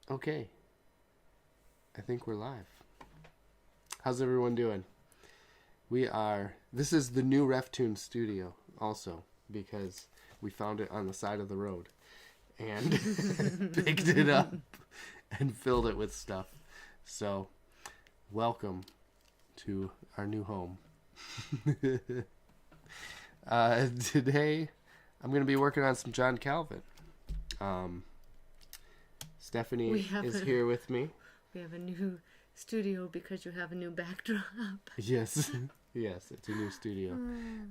Okay, I think we're live. How's everyone doing? This is the new RefToons studio also, because we found it on the side of the road and picked it up and filled it with stuff. So, welcome to our new home. Today, I'm going to be working on some John Calvin. Stephanie is here with me. We have a new studio because you have a new backdrop. Yes, yes, it's a new studio.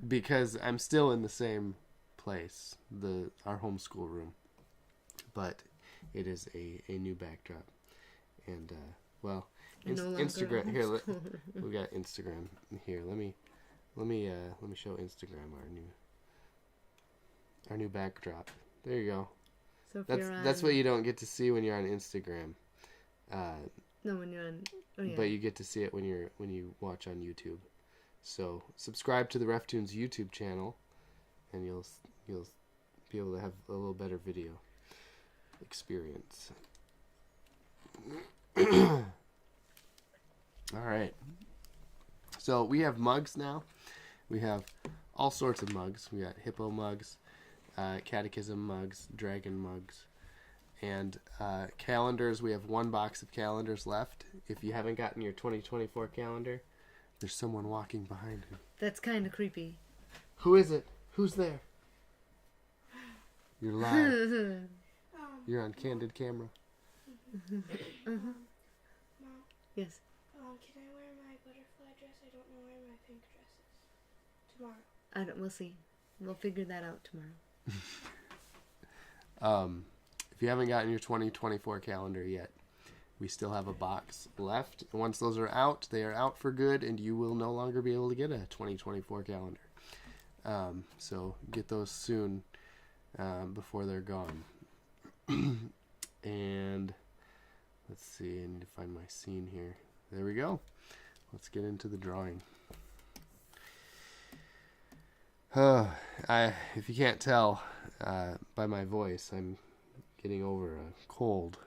Because I'm still in the same place, our homeschool room. But it is a new backdrop. And, Instagram. Here, we got Instagram here. Let me show Instagram our new backdrop. There you go. So that's what you don't get to see when you're on Instagram. No, when you're on. Oh, yeah. But you get to see it when you watch on YouTube. So subscribe to the RefToons YouTube channel, and you'll be able to have a little better video experience. All right. So we have mugs now. We have all sorts of mugs. We got hippo mugs, catechism mugs, dragon mugs, and calendars. We have one box of calendars left. If you haven't gotten your 2024 calendar, there's someone walking behind you. That's kind of creepy. Who is it? Who's there? You're live. You're on candid camera. Uh-huh. Mom? Yes. Can I wear my butterfly dress? I don't know where my pink dress is. Tomorrow. We'll see. We'll figure that out tomorrow. If you haven't gotten your 2024 calendar yet, we still have a box left. And once those are out, they are out for good, and you will no longer be able to get a 2024 calendar. So get those soon before they're gone. And let's see, I need to find my scene here. There we go. Let's get into the drawing. If you can't tell by my voice, I'm getting over a cold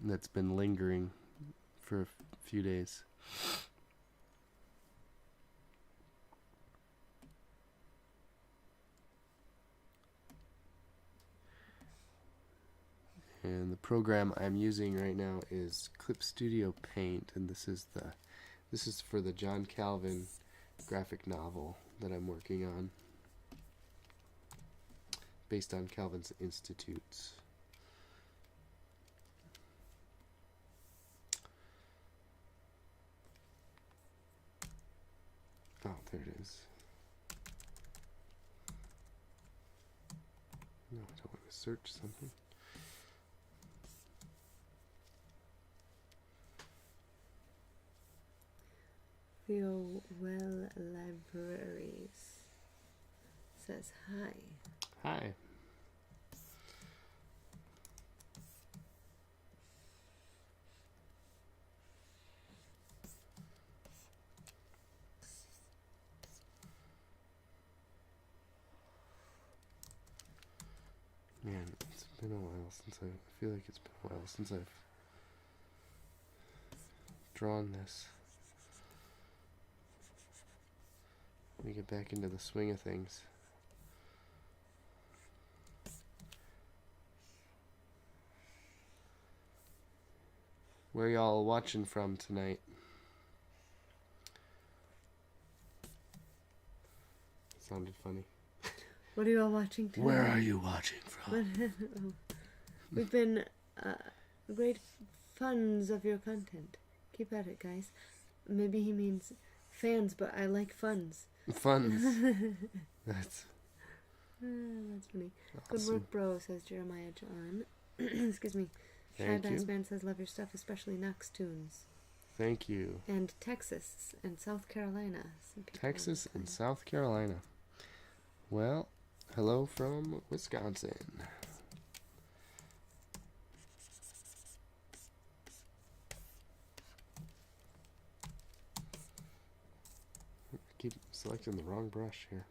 that's been lingering for a few days. And the program I'm using right now is Clip Studio Paint, and this is for the John Calvin graphic novel that I'm working on, based on Calvin's Institutes. Oh, there it is. No, I don't want to search something. Theo Well Libraries says hi. Hi. Man, it's been a while since I feel like it's been a while since I've drawn this. Let me get back into the swing of things. Where y'all watching from tonight? Sounded funny. What are you all watching tonight? Where are you watching from? We've been great fans of your content. Keep at it, guys. Maybe he means fans, but I like funs. Funs. That's funny. Awesome. Good work, bro, says Jeremiah John. Excuse me. Shy Bass Man says, love your stuff, especially Knox tunes. Thank you. And Texas and South Carolina. Texas and South Carolina. Well, hello from Wisconsin. Keep selecting the wrong brush here.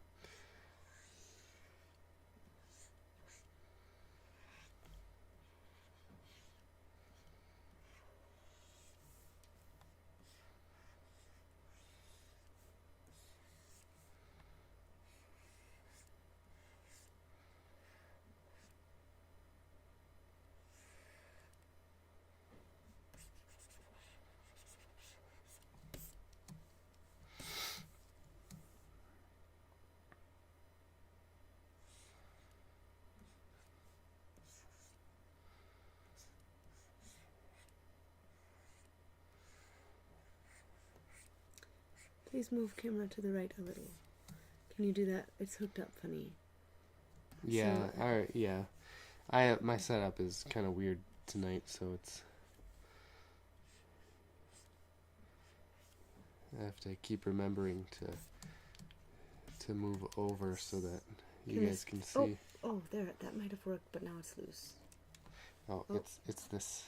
Please move camera to the right a little. Can you do that? It's hooked up funny. Yeah, So, alright, yeah. My setup is kind of weird tonight, so it's... I have to keep remembering to move over so that you guys can see. Oh, there. That might have worked, but now it's loose. Oh, it's this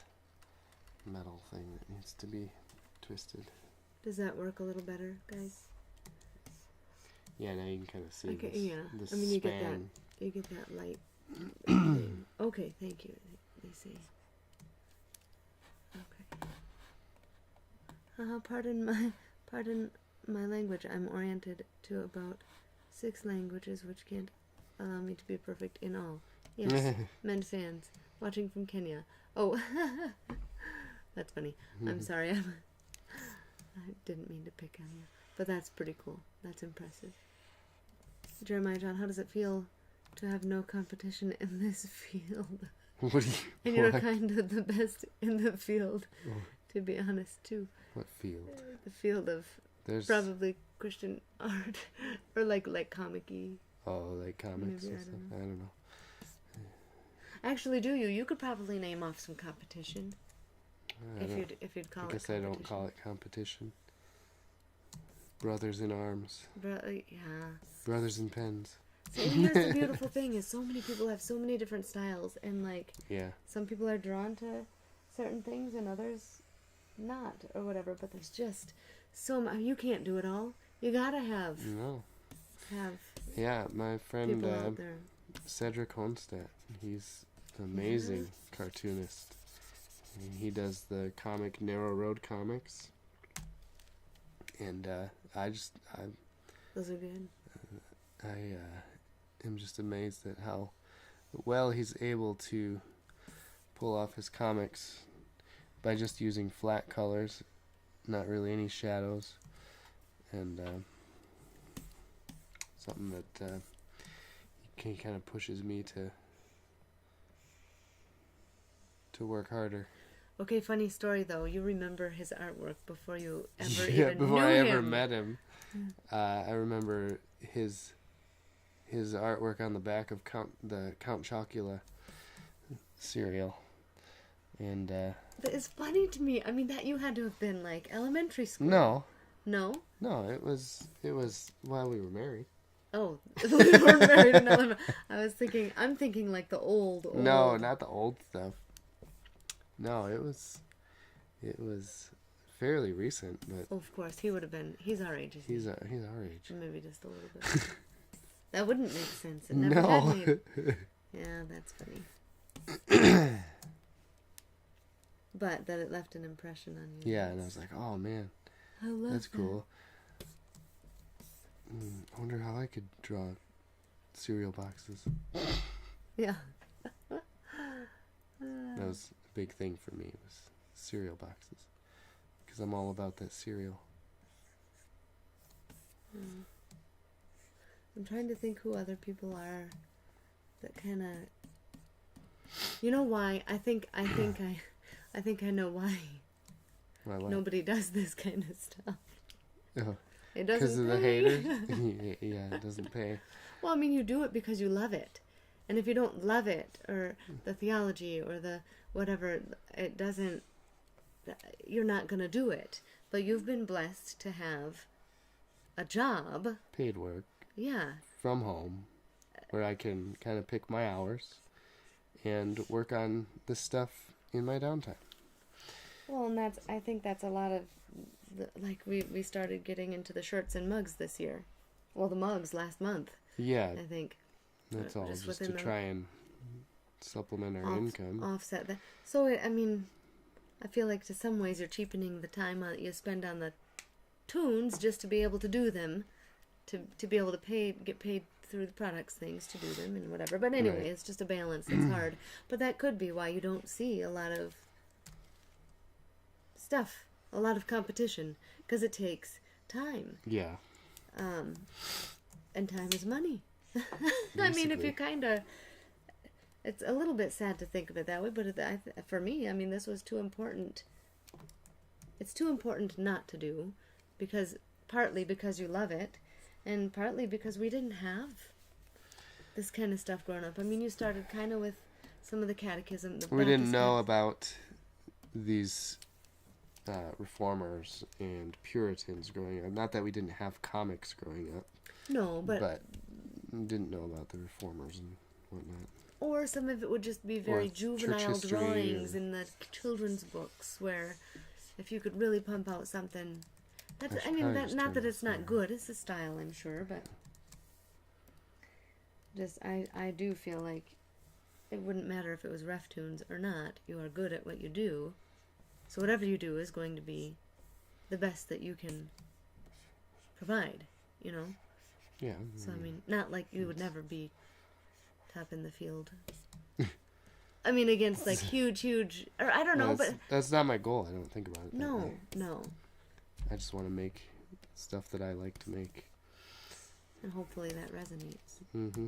metal thing that needs to be twisted. Does that work a little better, guys? Yeah, now you can kind of see Okay, this, yeah. this I mean, you get that. span. You get that light thing. Okay, thank you. They say. Okay. Pardon my language. I'm oriented to about 6 languages, which can't allow me to be perfect in all. Yes, men fans watching from Kenya. Oh, that's funny. I'm sorry. I didn't mean to pick on you, but that's pretty cool. That's impressive. Jeremiah John, how does it feel to have no competition in this field? What do you... And you're what? kind of the best in the field, Oh. to be honest, too. What field? The field of There's... probably Christian art, or like comic-y. Oh, like comics Maybe, and I stuff. don't know. I don't know. Actually, do you? You could probably name off some competition I if don't- you'd call I it. guess I don't call it competition. Brothers in arms. Yeah. Brothers in pens. So here's the beautiful thing: is so many people have so many different styles, and like Yeah. some people are drawn to certain things and others not, or whatever. But there's just so much. You can't do it all. You gotta have No. have Yeah, my friend people out there. Cedric Honstedt. He's an amazing cartoonist. He does the comic Narrow Road comics. And Those are good. I am just amazed at how well he's able to pull off his comics by just using flat colors, not really any shadows, and something that kind of pushes me to work harder. Okay, funny story though. You remember his artwork before you ever Yeah, even before knew I ever him. met him, I remember his artwork on the back of the Count Chocula cereal, and But it's funny to me. I mean, that you had to have been like elementary school. no, No? it was while we were married. Oh, we were married in elementary. I'm thinking like the old. No, not the old stuff. No, it was fairly recent, but Oh, of course, he would have been. He's our age. Isn't he's our age. he? Maybe just a little bit. That wouldn't make sense. It never No. had made. Yeah, that's funny. But that it left an impression on you. Yeah, and I was like, oh man, I love that's that. cool. I wonder how I could draw cereal boxes. Yeah. That was a big thing for me, was cereal boxes. Because I'm all about that cereal. I'm trying to think who other people are that kind of. You know why? I think I know why Why, what? nobody does this kind of stuff. Oh, It because doesn't of the pay. haters? Yeah, it doesn't pay. Well, I mean, you do it because you love it. And if you don't love it, or the theology, or the whatever, it doesn't, you're not going to do it. But you've been blessed to have a job. Paid work Yeah. from home, where I can kind of pick my hours and work on this stuff in my downtime. Well, and I think that's a lot of, like, we started getting into the shirts and mugs this year. Well, the mugs last month, Yeah, I think. that's all just just to within the- try and supplement our income. Offset that. So, I mean, I feel like to some ways you're cheapening the time you spend on the tunes just to be able to do them, to be able to get paid through the products things to do them and whatever. But anyway, Right. it's just a balance. It's hard. But that could be why you don't see a lot of stuff, a lot of competition, because it takes time. Yeah. And time is money. I mean, if you kind of... It's a little bit sad to think of it that way, but for me, I mean, this was too important. It's too important not to do, because partly because you love it, and partly because we didn't have this kind of stuff growing up. I mean, you started kind of with some of the catechism. We didn't know about these reformers and Puritans growing up. Not that we didn't have comics growing up. No, but we didn't know about the reformers and whatnot. Or some of it would just be very juvenile drawings in the children's books, where if you could really pump out something... not that it's not good. It's a style, I'm sure, but... Just, I do feel like it wouldn't matter if it was RefToons or not. You are good at what you do. So whatever you do is going to be the best that you can provide, you know? Yeah. So, I mean, not like you would never be top in the field. I mean, against, like, huge... Or, I don't know, but... That's not my goal. I don't think about it that way. No. I just want to make stuff that I like to make. And hopefully that resonates. Mm-hmm.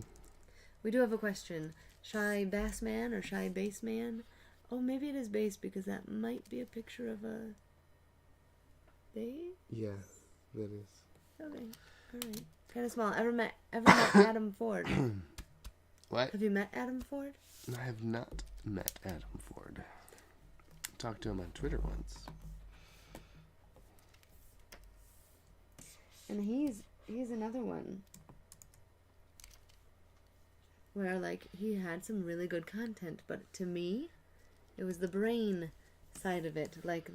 We do have a question. Shy bass man or shy bass man? Oh, maybe it is bass because that might be a picture of a bass? Yeah, that is. Okay, alright. Kind of small. Ever met Adam Ford? What? Have you met Adam Ford? I have not met Adam Ford. Talked to him on Twitter once. And he's another one where, like, he had some really good content, but to me, it was the brain side of it. Like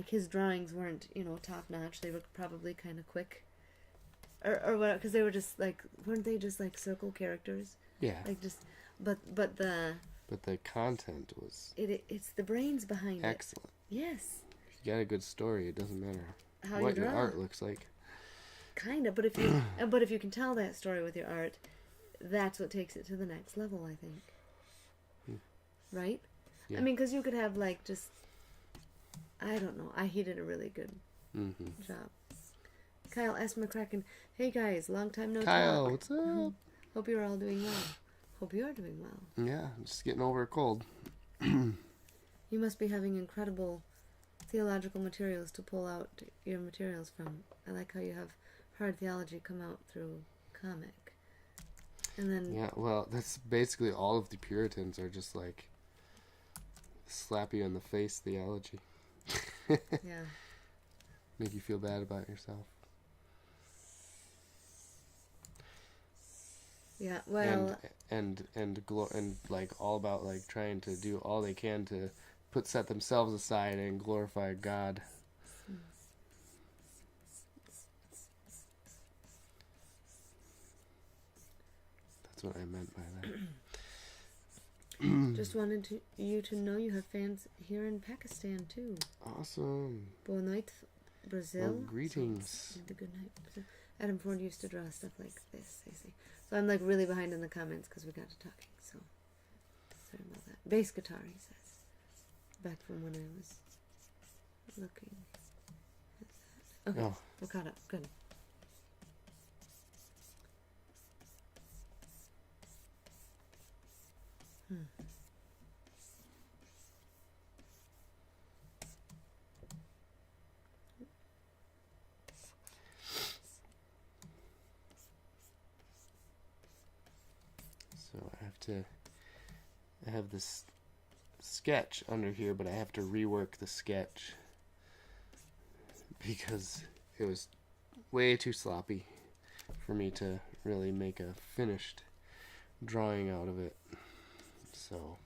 his drawings weren't, top notch. They were probably kind of quick, or what? Because they were just like, weren't they just like circle characters? Yeah. Like just, but the. But the content was. It's the brains behind it. Excellent. Yes. If you got a good story, it doesn't matter how what you draw. your art looks like. Kind of, but if you can tell that story with your art, that's what takes it to the next level, I think. Right? Yeah. I mean, because you could have, like, just... I don't know. He did a really good job. Kyle S. McCracken. Hey, guys. Long time no Kyle, talk. what's up? Hope you're all doing well. Hope you are doing well. Yeah, just getting over a cold. You must be having incredible theological materials to pull out your materials from. I like how you have hard theology come out through comic. And then... Yeah, well, that's basically all of the Puritans are just like... slap you in the face theology. Yeah. Make you feel bad about yourself. Yeah, well... And like all about like trying to do all they can to set themselves aside and glorify God. That's what I meant by that. Just wanted you to know you have fans here in Pakistan too. Awesome. Boa noite, Brazil. Well, greetings. The good night, Brazil. Adam Ford used to draw stuff like this, they say. So I'm like really behind in the comments because we got to talking. So sorry about that. Bass guitar, he says. Back from when I was looking at that. Okay, we're caught up. Good. So I have this sketch under here, but I have to rework the sketch because it was way too sloppy for me to really make a finished drawing out of it. So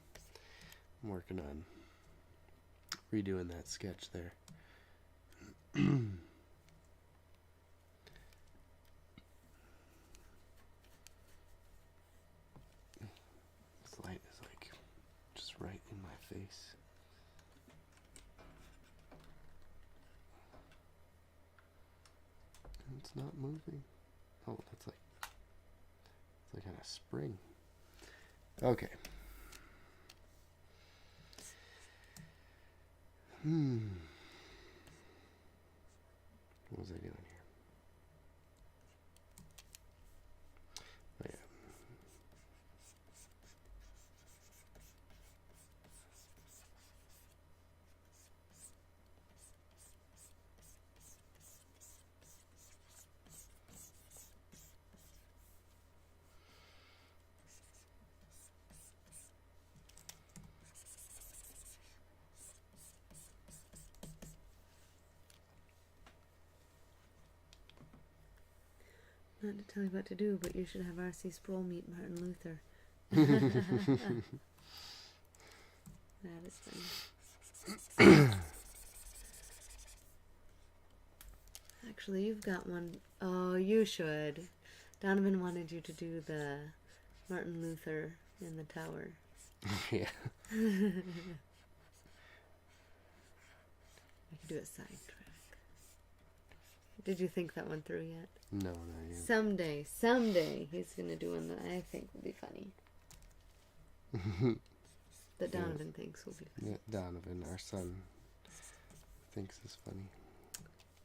I'm working on redoing that sketch there. This light is like just right in my face. And it's not moving. Oh, it's like on a spring. Okay. What was I doing here? Oh, yeah. Not to tell you what to do, but you should have R.C. Sproul meet Martin Luther. That is funny. Actually, you've got one. Oh, you should. Donovan wanted you to do the Martin Luther in the tower. Yeah. We could do a sidetrack. Did you think that one through yet? No, not yet. Someday, he's going to do one that I think will be funny. That Donovan thinks will be funny. Yeah, Donovan, our son, thinks is funny.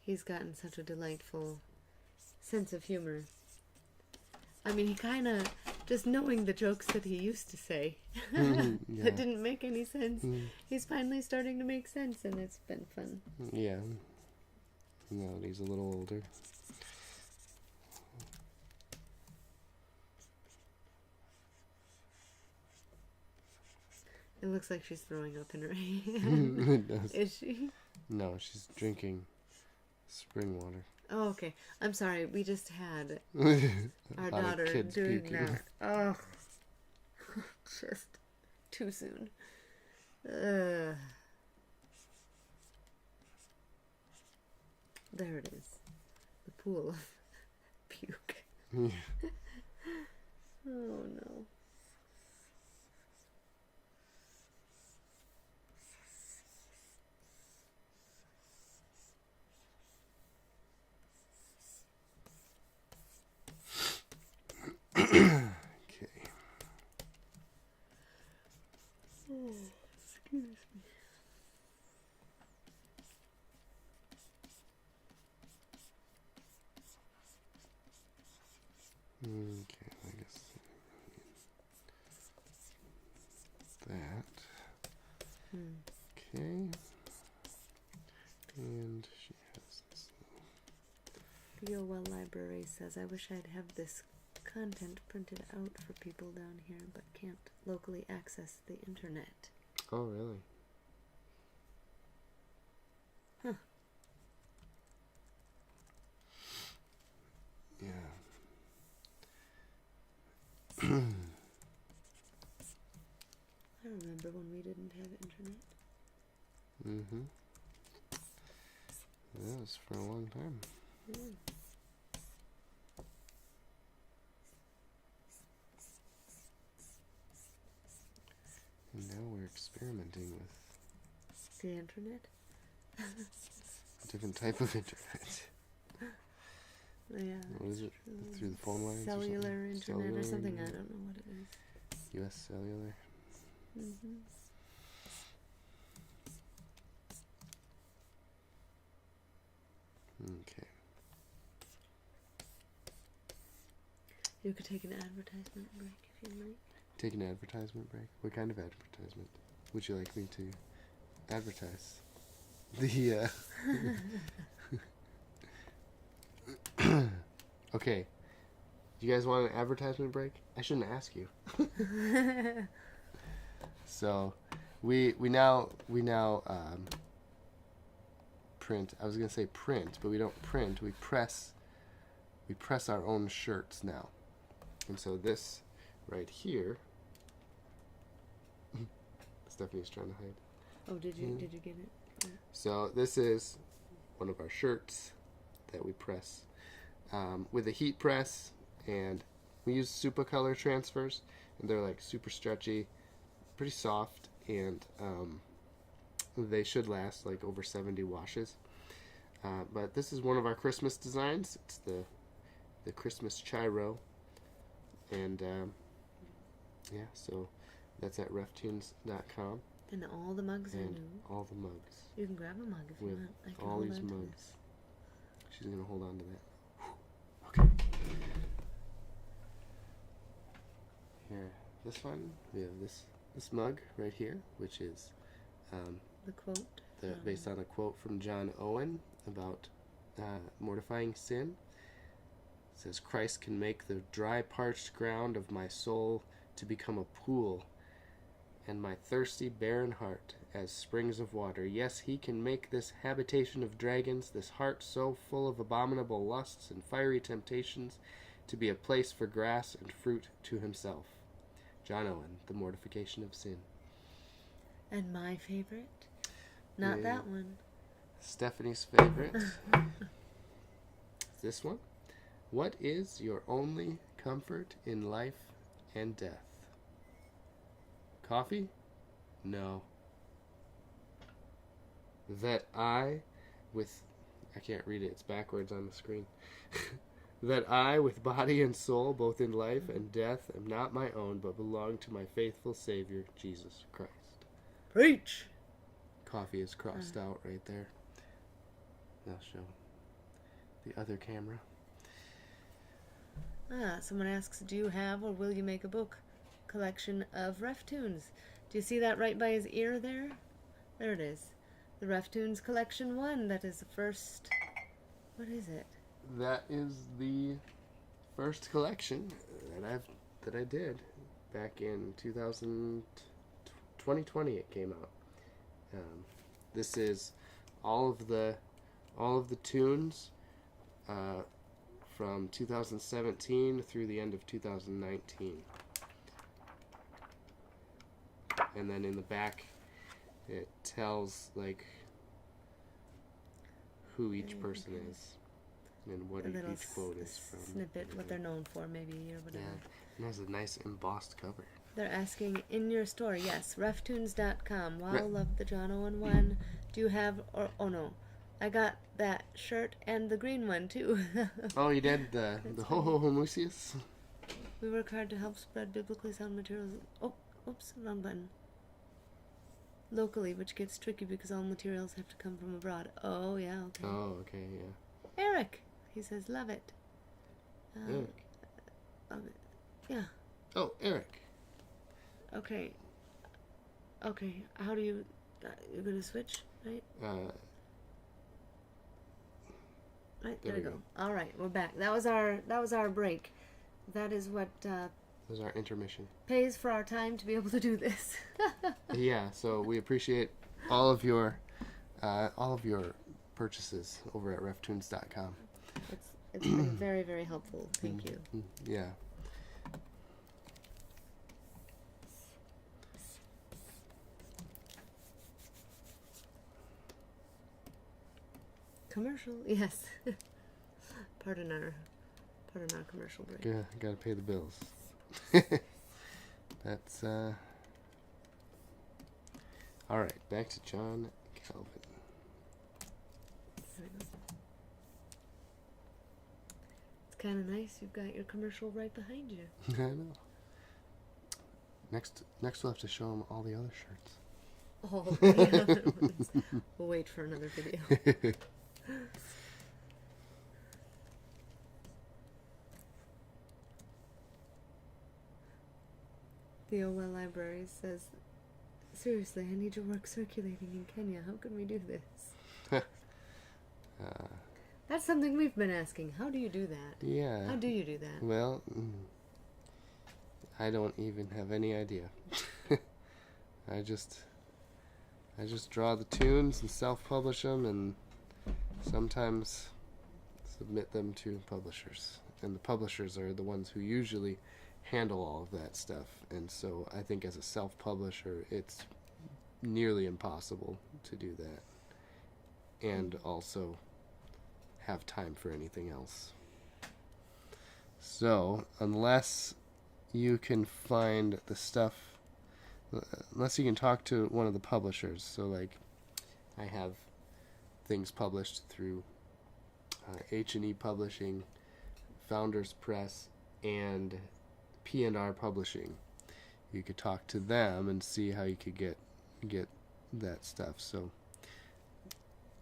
He's gotten such a delightful sense of humor. I mean, he kind of, just knowing the jokes that he used to say that didn't make any sense, he's finally starting to make sense, and it's been fun. Yeah. Now that he's a little older. It looks like she's throwing up in her It hand. does. Is she? No, she's drinking spring water. Oh, okay. I'm sorry. We just had our lot of daughter kids doing puking. that. Oh, just too soon. There it is. The pool of puke. Oh no. Okay. Oh, excuse me. Okay, I guess that. Okay. And she has this. Theo Well Library says, I wish I'd have this content printed out for people down here, but can't locally access the internet. Oh, really? Huh. Yeah. I remember when we didn't have internet. Mm-hmm. That was for a long time. Yeah. And now we're experimenting with The internet? a different type of internet. Yeah. What is it? Through the phone lines? Cellular or internet something? or something. I Cellular? don't know what it is. U.S. Cellular. Mm-hmm. Okay. You could take an advertisement break if you'd like. Take an advertisement break? What kind of advertisement would you like me to advertise? The, Okay. You guys want an advertisement break? I shouldn't ask you. So, we now print. I was gonna say print, but we don't print. We press our own shirts now. And so this right here. Stephanie's trying to hide. Oh, did you get it? Yeah. So this is one of our shirts that we press with a heat press, and we use super color transfers, and they're like super stretchy, pretty soft, and they should last like over 70 washes. But this is one of our Christmas designs. It's the Christmas Chiro, and yeah, so that's at reftoons.com. And all the mugs are And new. all the mugs. You can grab a mug if you With want. I can all hold these on to mugs. this. She's going to hold on to that. Okay. Here, this one, we have this mug right here, which is The quote. based on a quote from John Owen about mortifying sin. It says, Christ can make the dry, parched ground of my soul to become a pool, and my thirsty, barren heart as springs of water. Yes, he can make this habitation of dragons, this heart so full of abominable lusts and fiery temptations, to be a place for grass and fruit to himself. John Owen, The Mortification of Sin. And my favorite? Not that one. Stephanie's favorite. This one. What is your only comfort in life and death? Coffee? No. That I can't read it, it's backwards on the screen. That I, with body and soul, both in life and death, am not my own, but belong to my faithful Savior, Jesus Christ. Preach! Coffee is crossed out right there. I'll show the other camera. Someone asks, do you have or will you make a book collection of RefToons? Do you see that right by his ear there? There it is. The RefToons Collection 1. That is the first... What is it? That is the first collection that I did back in 2020. It came out. This is all of the tunes from 2017 through the end of 2019. And then in the back, it tells like who each person is and what each quote is from. Snippet, what they're known for, maybe, or whatever. Yeah, and it has a nice embossed cover. They're asking, in your store, yes, reftoons.com. Wow, love the John Owen one. Do you have, oh no, I got that shirt and the green one too. Oh, you did the Ho Ho Homusius? We work hard to help spread biblically sound materials. Oh, oops, wrong button. Locally, which gets tricky because all materials have to come from abroad. Oh, yeah, okay. Oh, okay, yeah. Eric, he says, love it. Eric. Love it. Yeah. Oh, Eric. Okay. Okay, how do you... you're going to switch, right? Right, there we go. All right, we're back. That was our break. That is what... That was our intermission. Pays for our time to be able to do this. Yeah, so we appreciate all of your purchases over at reftoons.com. It's been very, very helpful. Thank you. Yeah. Commercial, yes. Pardon our commercial break. Yeah, gotta pay the bills. That's all right. Back to John Calvin. There we go. It's kind of nice. You've got your commercial right behind you. I know. Next we'll have to show them all the other shirts. All the other ones. We'll wait for another video. The OL Library says, seriously, I need your work circulating in Kenya. How can we do this? That's something we've been asking. How do you do that? Yeah. How do you do that? Well, I don't even have any idea. I just draw the tunes and self-publish them, and sometimes submit them to publishers. And the publishers are the ones who usually handle all of that stuff. And so I think as a self-publisher, it's nearly impossible to do that. And also have time for anything else. So, unless you can find the stuff, unless you can talk to one of the publishers, so like I have things published through H&E Publishing, Founders Press, and P&R Publishing. You could talk to them and see how you could get that stuff. So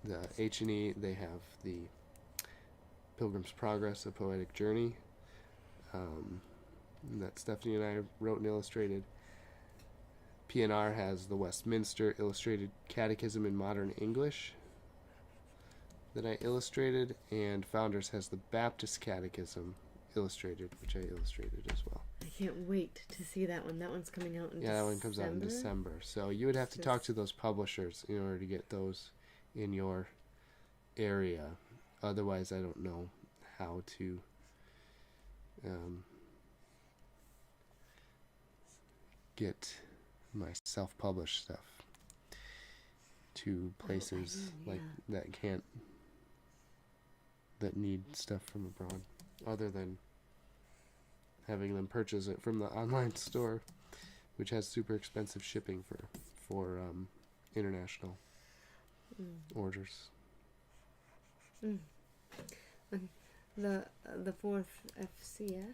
the H&E, they have the Pilgrim's Progress, A Poetic Journey, that Stephanie and I wrote and illustrated. P&R has the Westminster Illustrated Catechism in Modern English that I illustrated, and Founders has the Baptist Catechism illustrated, which I illustrated as well. I can't wait to see that one. That one's coming out in December. Yeah, that one comes out in December. So you would have to talk to those publishers in order to get those in your area. Otherwise, I don't know how to get my self-published stuff to places like that need stuff from abroad, other than having them purchase it from the online store, which has super expensive shipping for international orders. The fourth FCF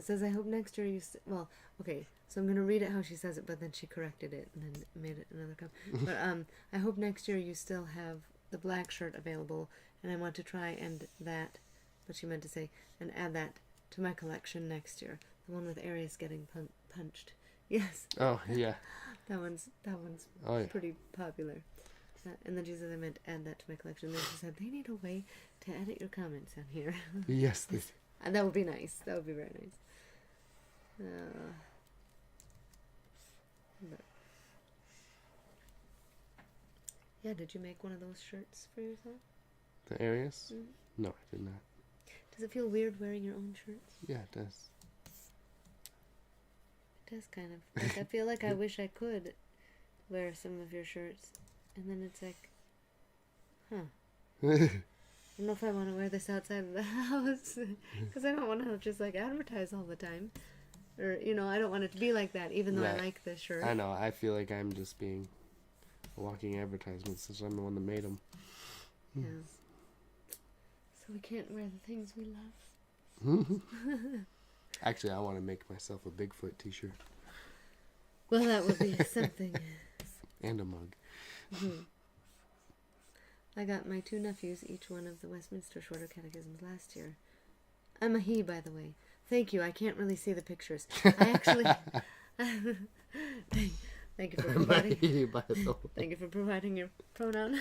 says, I hope next year you... well, okay, so I'm going to read it how she says it, but then she corrected it and then made it another comment. But I hope next year you still have the black shirt available, and I want to try and that, what she meant to say, and add that to my collection next year. The one with Aries getting punched. Yes. Oh, yeah. That one's pretty popular. And then she said, I meant add that to my collection. And then she said, they need a way to edit your comments on here. Yes. And that would be nice. That would be very nice. Yeah, did you make one of those shirts for yourself? The Aries? No, I did not. Does it feel weird wearing your own shirts? Yeah, it does. It does, kind of. Like, I feel like I wish I could wear some of your shirts. And then it's like, I don't know if I want to wear this outside of the house. Because I don't want to just, like, advertise all the time. Or, you know, I don't want it to be like that, even though I like this shirt. I know. I feel like I'm just being a walking advertisement since I'm the one that made them. Yeah. So we can't wear the things we love. Actually, I want to make myself a Bigfoot t-shirt. Well, that would be something. And a mug. I got my 2 nephews each one of the Westminster Shorter Catechisms last year. I'm a he, by the way. Thank you. I can't really see the pictures. I actually... Thank you for providing... Thank you for providing your pronoun.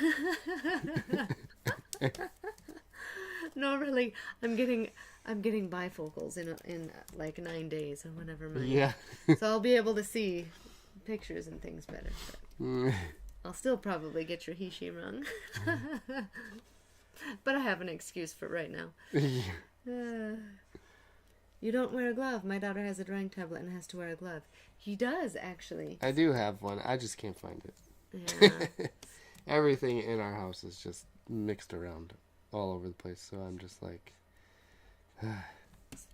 No, really. I'm getting bifocals in like 9 days or whatever. So I'll be able to see pictures and things better. But I'll still probably get your he/she wrong. But I have an excuse for right now. You don't wear a glove. My daughter has a drawing tablet and has to wear a glove. He does, actually. I do have one. I just can't find it. Yeah. Everything in our house is just mixed around all over the place. So I'm just like... It's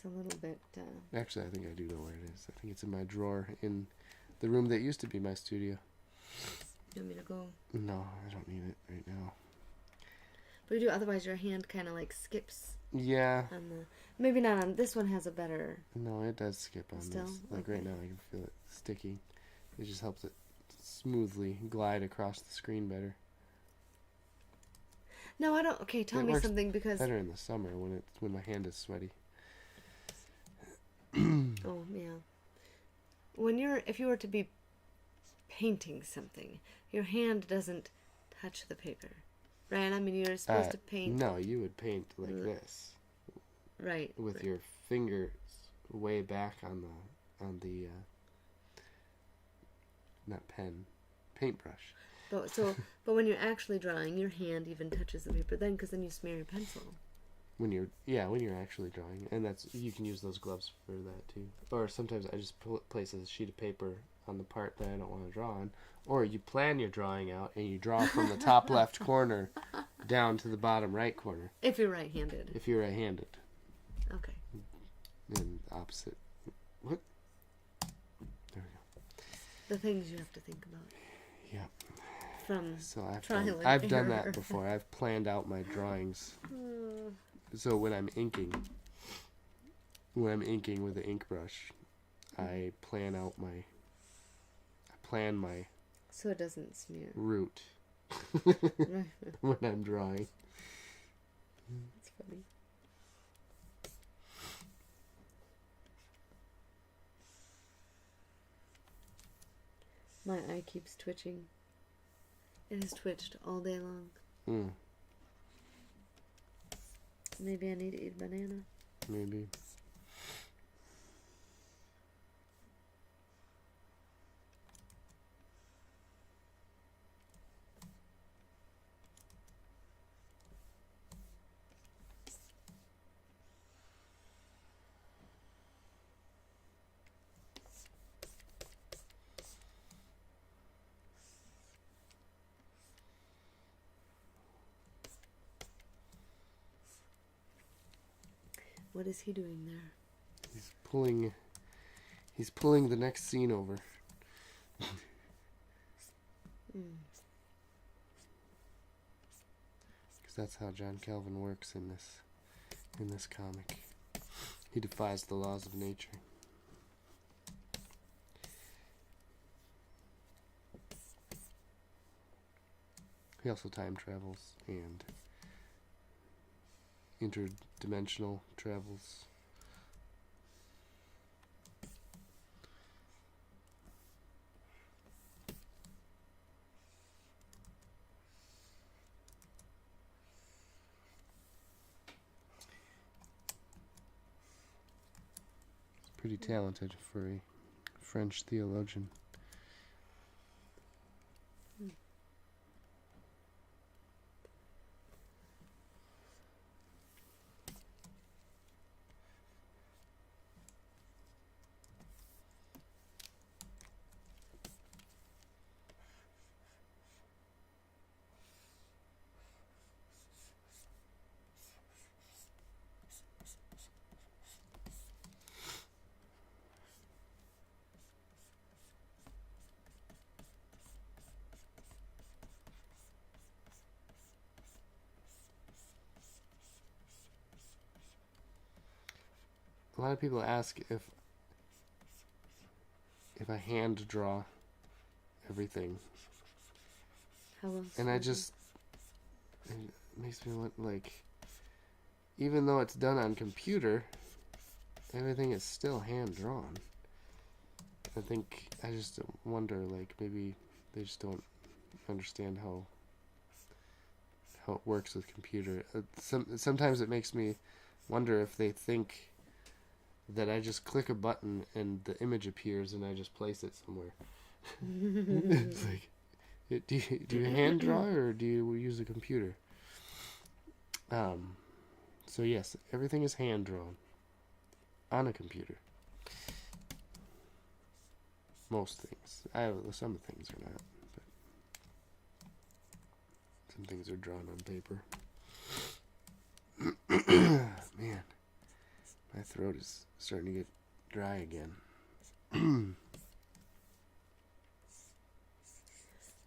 a little bit... Actually, I think I do know where it is. I think it's in my drawer in the room that used to be my studio. You want me to go? No, I don't need it right now. But you do, otherwise your hand kind of like skips. Yeah. On the, maybe not on this one has a better... No, it does skip on still? this. Like right now I can feel it sticky. It just helps it smoothly glide across the screen better. No, I don't... Okay, tell me something because... better in the summer when my hand is sweaty. Oh, yeah. If you were to be painting something, your hand doesn't touch the paper, right? I mean, you're supposed to paint... No, you would paint like this. Right. With your fingers way back on the not pen, paintbrush. But when you're actually drawing, your hand even touches the paper then, because then you smear your pencil. When you're actually drawing, and you can use those gloves for that too. Or sometimes I just place a sheet of paper on the part that I don't want to draw on. Or you plan your drawing out and you draw from the top left corner down to the bottom right corner. If you're right-handed. If you're right-handed. Okay. And opposite. What? There we go. The things you have to think about. Yeah. So I've done that before. I've planned out my drawings. So when I'm inking with the ink brush, I plan my so it doesn't smear route when I'm drawing. That's funny. My eye keeps twitching. It has twitched all day long. Maybe I need to eat a banana. Maybe. What is he doing there? He's pulling the next scene over. Because that's how John Calvin works in this comic. He defies the laws of nature. He also time travels and interdimensional travels. Pretty talented for a French theologian. A lot of people ask if I hand draw everything. How else? And it makes me want, like, even though it's done on computer, everything is still hand drawn. I just wonder, like, maybe they just don't understand how it works with computer. Sometimes it makes me wonder if they think that I just click a button and the image appears and I just place it somewhere. It's like, do you hand draw or do you use a computer? So yes, everything is hand drawn on a computer. Most things. Some things are not, but some things are drawn on paper. Man, my throat is starting to get dry again.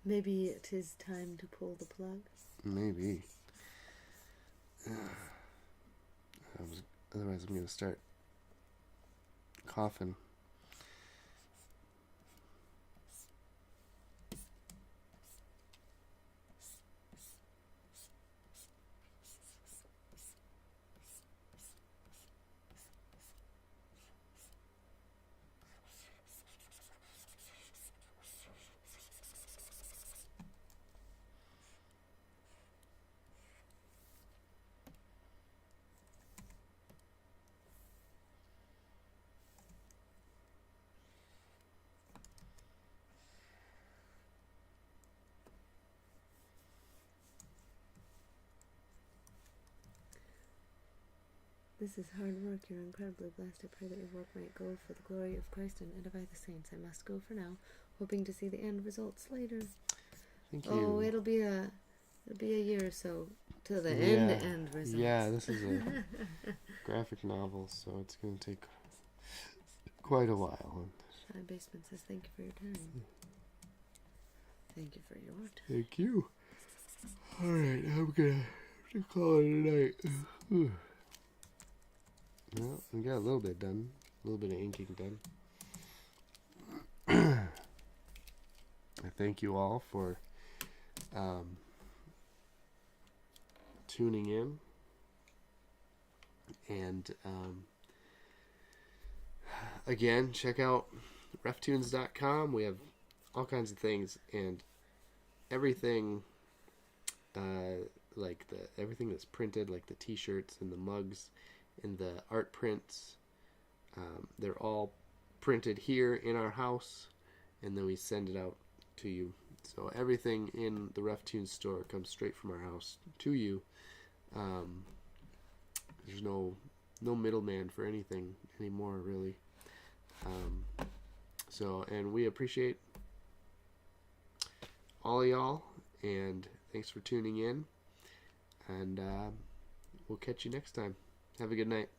Maybe it is time to pull the plug. Maybe. Otherwise, I'm going to start coughing. This is hard work. You're incredibly blessed. I pray that your work might go for the glory of Christ and edify the saints. I must go for now, hoping to see the end results later. Thank you. Oh, it'll be a year or so till the end results. Yeah, this is a graphic novel, so it's going to take quite a while. Shy Basement says thank you for your time. Thank you for your time. Thank you. All right, I'm going to call it a night. Well, we got a little bit done. A little bit of inking done. I thank you all for tuning in. And again, check out RefToons.com. We have all kinds of things and everything, everything that's printed, like the t-shirts and the mugs and the art prints. They're all printed here in our house, and then we send it out to you. So everything in the RefToons store comes straight from our house to you. There's no middleman for anything anymore, really. And we appreciate all of y'all, and thanks for tuning in, and we'll catch you next time. Have a good night.